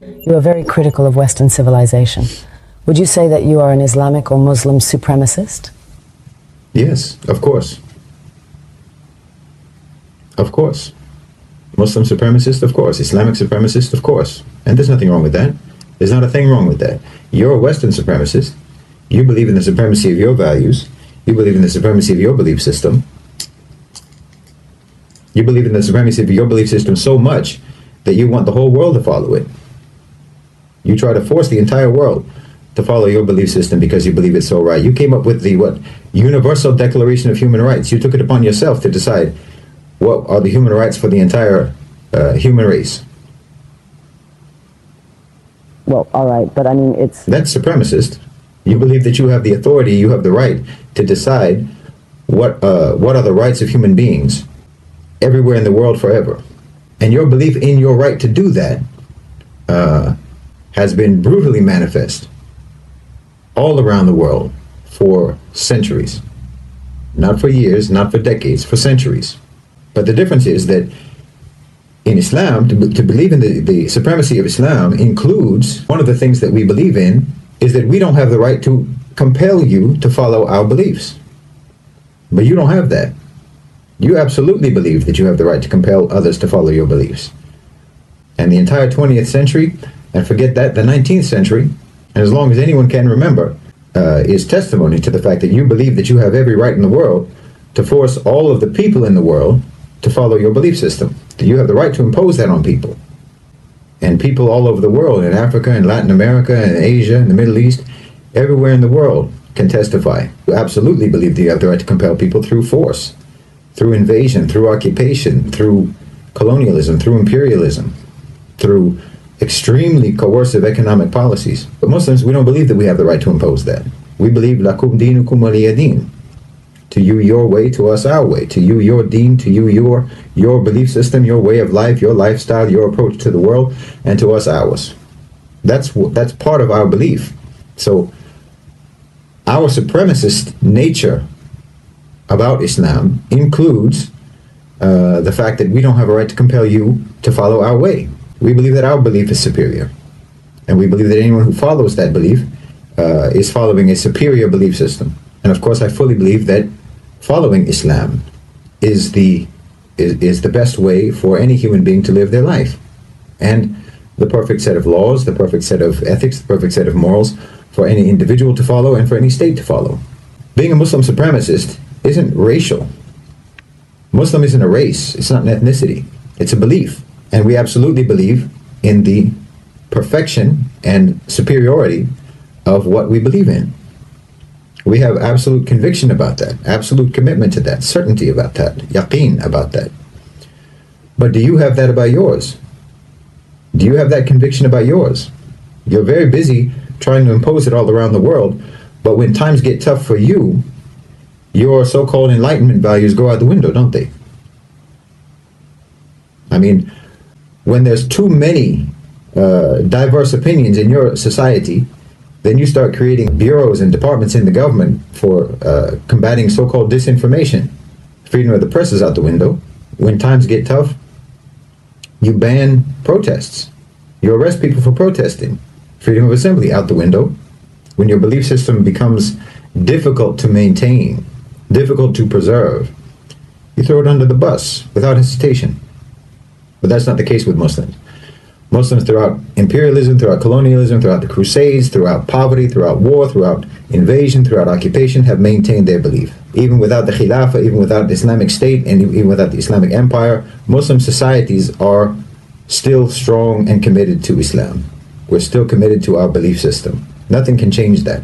You are very critical of Western civilization. Would you say that you are an Islamic or Muslim supremacist? Yes, of course. Of course. Muslim supremacist, of course. Islamic supremacist, of course. And there's nothing wrong with that. There's not a thing wrong with that. You're a Western supremacist. You believe in the supremacy of your values. You believe in the supremacy of your belief system. You believe in the supremacy of your belief system so much that you want the whole world to follow it. You try to force the entire world to follow your belief system because you believe it's so right. You came up with the, Universal Declaration of Human Rights. You took it upon yourself to decide what are the human rights for the entire human race. Well, all right, but I mean, That's supremacist. You believe that you have the authority, you have the right to decide what are the rights of human beings everywhere in the world forever. And your belief in your right to do that has been brutally manifest all around the world for centuries. Not for years, not for decades, for centuries. But the difference is that in Islam, to believe in the supremacy of Islam includes, one of the things that we believe in is that we don't have the right to compel you to follow our beliefs. But you don't have that. You absolutely believe that you have the right to compel others to follow your beliefs. And the entire 20th century, and forget that, the 19th century, and as long as anyone can remember, is testimony to the fact that you believe that you have every right in the world to force all of the people in the world to follow your belief system. That you have the right to impose that on people. And people all over the world, in Africa, in Latin America, in Asia, in the Middle East, everywhere in the world can testify. You absolutely believe that you have the right to compel people through force, through invasion, through occupation, through colonialism, through imperialism, through extremely coercive economic policies. But Muslims, we don't believe that we have the right to impose that. We believe lakum dinukum waliya din. To you your way, to us our way. To you your deen, to you your belief system, your way of life, your lifestyle, your approach to the world, and to us ours. That's part of our belief. So our supremacist nature about Islam includes the fact that we don't have a right to compel you to follow our way. We believe that our belief is superior. And we believe that anyone who follows that belief is following a superior belief system. And of course, I fully believe that following Islam is the best way for any human being to live their life. And the perfect set of laws, the perfect set of ethics, the perfect set of morals for any individual to follow and for any state to follow. Being a Muslim supremacist isn't racial. Muslim isn't a race. It's not an ethnicity. It's a belief. And we absolutely believe in the perfection and superiority of what we believe in. We have absolute conviction about that, absolute commitment to that, certainty about that, yaqeen about that. But do you have that about yours? Do you have that conviction about yours? You're very busy trying to impose it all around the world, but when times get tough for you, your so-called enlightenment values go out the window, don't they? I mean, when there's too many diverse opinions in your society, then you start creating bureaus and departments in the government for combating so-called disinformation. Freedom of the press is out the window. When times get tough, you ban protests. You arrest people for protesting. Freedom of assembly out the window. When your belief system becomes difficult to maintain, difficult to preserve, you throw it under the bus without hesitation. But that's not the case with Muslims. Muslims throughout imperialism, throughout colonialism, throughout the Crusades, throughout poverty, throughout war, throughout invasion, throughout occupation, have maintained their belief. Even without the Khilafah, even without the Islamic State, and even without the Islamic Empire, Muslim societies are still strong and committed to Islam. We're still committed to our belief system. Nothing can change that.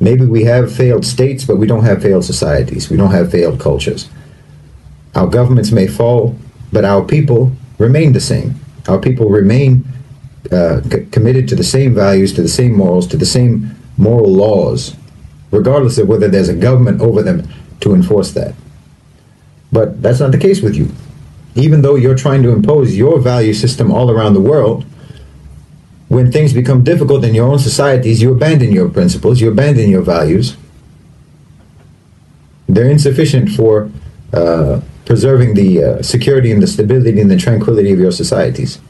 Maybe we have failed states, but we don't have failed societies. We don't have failed cultures. Our governments may fall, but our people remain the same. Our people remain committed to the same values, to the same morals, to the same moral laws, regardless of whether there's a government over them to enforce that. But that's not the case with you. Even though you're trying to impose your value system all around the world, when things become difficult in your own societies, you abandon your principles, you abandon your values. They're insufficient for preserving the security and the stability and the tranquility of your societies.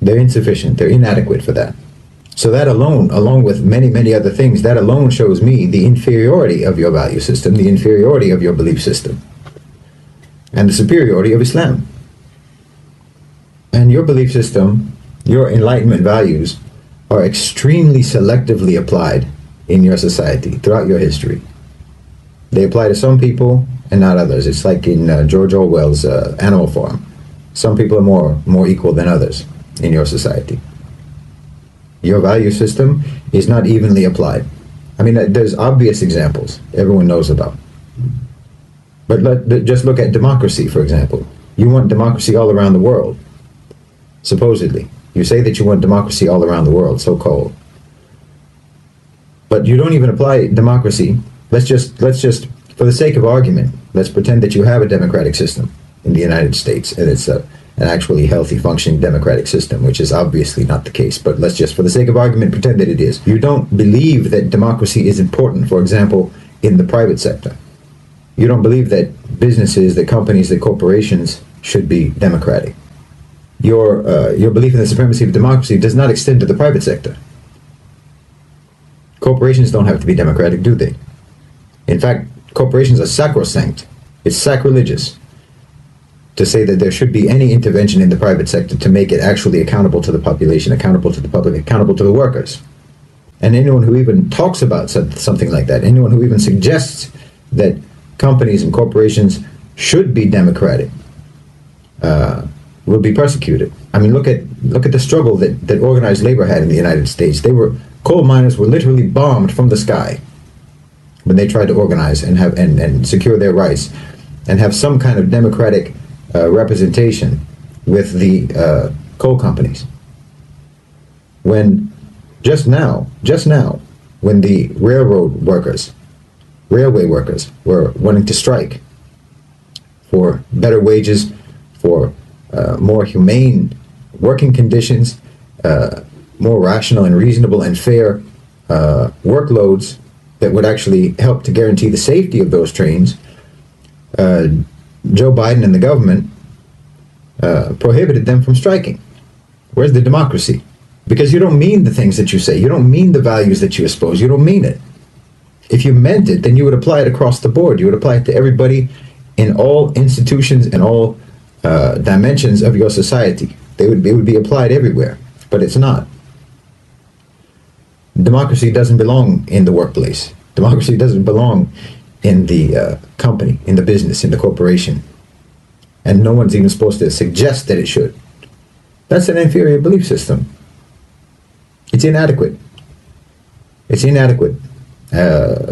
They're insufficient. They're inadequate for that. So that alone, along with many, many other things, that alone shows me the inferiority of your value system, the inferiority of your belief system, and the superiority of Islam. And your belief system, your enlightenment values, are extremely selectively applied in your society throughout your history. They apply to some people and not others. It's like in George Orwell's Animal Farm. Some people are more equal than others in your society. Your value system is not evenly applied. I mean, there's obvious examples everyone knows about. But just look at democracy, for example. You want democracy all around the world, supposedly. You say that you want democracy all around the world, so-called. But you don't even apply democracy. Let's just, for the sake of argument, let's pretend that you have a democratic system in the United States, and it's an actually healthy, functioning democratic system, which is obviously not the case. But let's just, for the sake of argument, pretend that it is. You don't believe that democracy is important, for example, in the private sector. You don't believe that businesses, that companies, that corporations should be democratic. Your belief in the supremacy of democracy does not extend to the private sector. Corporations don't have to be democratic, do they? In fact, corporations are sacrosanct. It's sacrilegious to say that there should be any intervention in the private sector to make it actually accountable to the population, accountable to the public, accountable to the workers. And anyone who even talks about something like that, anyone who even suggests that companies and corporations should be democratic, will be persecuted. I mean, look at the struggle that organized labor had in the United States. Coal miners were literally bombed from the sky when they tried to organize and secure their rights and have some kind of democratic representation with the coal companies. When just now, when the railway workers were wanting to strike for better wages, for more humane working conditions, more rational and reasonable and fair workloads that would actually help to guarantee the safety of those trains, Joe Biden and the government prohibited them from striking. Where's the democracy? Because you don't mean the things that you say. You don't mean the values that you espouse. You don't mean it. If you meant it, then you would apply it across the board. You would apply it to everybody in all institutions and all dimensions of your society. It would be applied everywhere, but it's not. Democracy doesn't belong in the workplace. Democracy doesn't belong in the company, in the business, in the corporation. And no one's even supposed to suggest that it should. That's an inferior belief system. It's inadequate. It's inadequate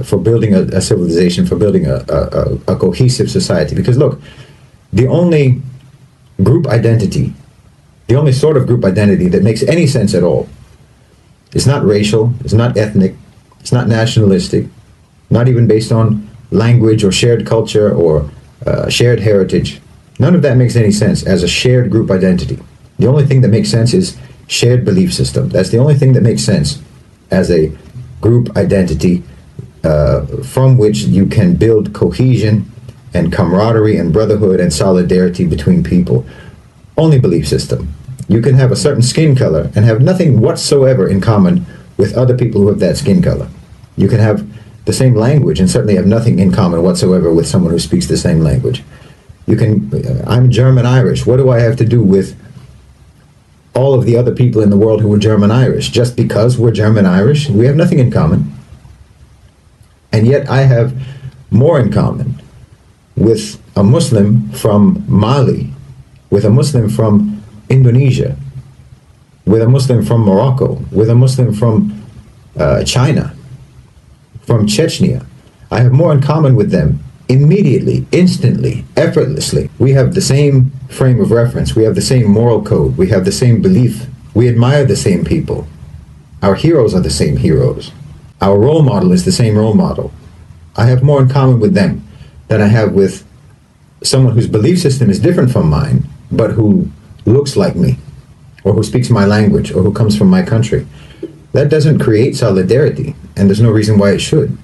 for building a civilization, for building a cohesive society. Because look, the only group identity, the only sort of group identity that makes any sense at all, it's not racial, it's not ethnic, it's not nationalistic, not even based on language or shared culture or shared heritage. None of that makes any sense as a shared group identity. The only thing that makes sense is shared belief system. That's the only thing that makes sense as a group identity from which you can build cohesion and camaraderie and brotherhood and solidarity between people. Only belief system. You can have a certain skin color and have nothing whatsoever in common with other people who have that skin color. You can have the same language and certainly have nothing in common whatsoever with someone who speaks the same language. You can, I'm German Irish. What do I have to do with all of the other people in the world who are German Irish? Just because we're German Irish, we have nothing in common. And yet I have more in common with a Muslim from Mali, with a Muslim from Indonesia, with a Muslim from Morocco, with a Muslim from China, from Chechnya. I have more in common with them immediately, instantly, effortlessly. We have the same frame of reference. We have the same moral code. We have the same belief. We admire the same people. Our heroes are the same heroes. Our role model is the same role model. I have more in common with them than I have with someone whose belief system is different from mine, but who looks like me, or who speaks my language, or who comes from my country. That doesn't create solidarity, and there's no reason why it should.